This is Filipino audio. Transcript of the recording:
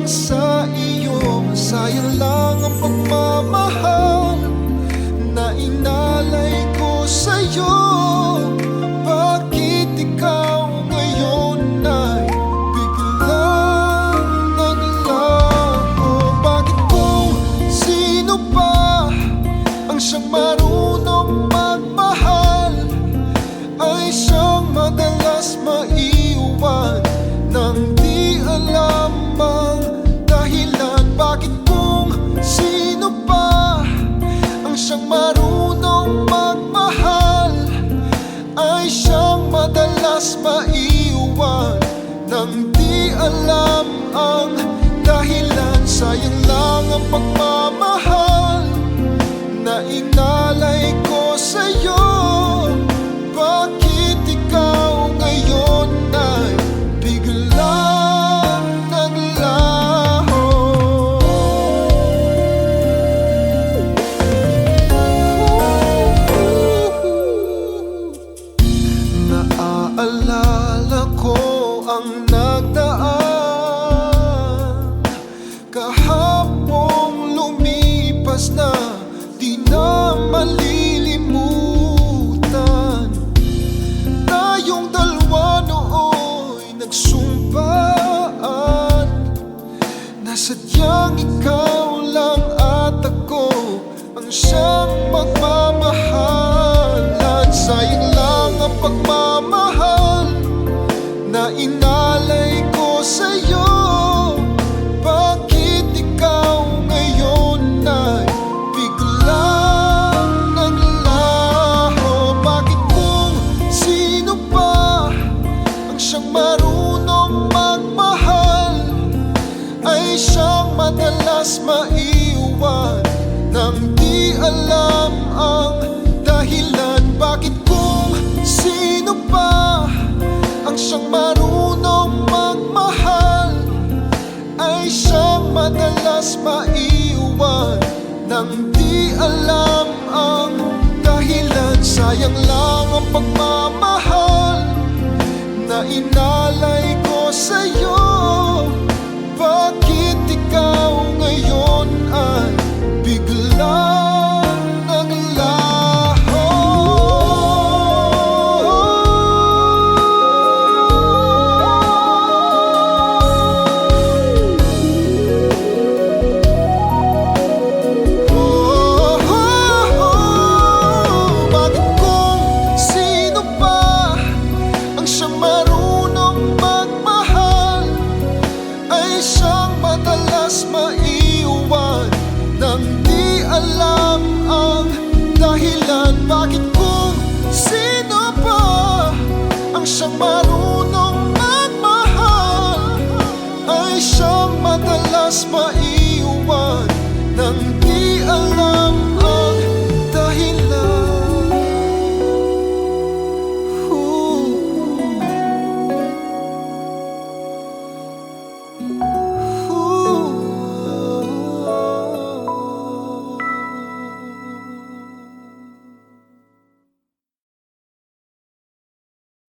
lang sa iyo, sayang lang ang pagmamahal na inalay ko sa'yo. Bakit ikaw ngayon ay biglang naglaho? Bakit kung sino pa ang siyang marunong magmahal ay siyang madalas maiwan nang di alam ang dahilan? Bakit kung sino pa ang siyang marunong magmahal ay siyang madalas maiwan nang di alam ang dahilan? Sayang lang ang pagmamahal na inalay ko sa'yo. Bakit ikaw ngayon ay biglang naglaho? Naaalala ko ang nagdaan kahapong lumipas na di na malilimutan. Tayong dalawa nooy nagsumpaan na sadyang ikaw lang at ako ang siyang magmamahalan. Sayang lang ang pagmamahal na inalay ko sa'yo. Bakit ikaw ngayon ay biglang naglaho? Bakit kung sino pa ang siyang marunong magmahal ay siyang madalas maiwan nang di alam ang dahilan? Bakit kung sino pa ang siyang marunong magmahal ay siyang madalas maiwan nang di alam ang dahilan? Sayang lang ang pagmamahal na inalay ko sa'yo. Bakit ikaw ngayon ay biglang naglaho? Bakit kung sino pa ang siyang marunong magmahal ay siyang madalas maiwan nang di alam ang dahilan? Bakit kung sino pa ang siyang marunong magmahal ay siyang madalas maiwan nang di alam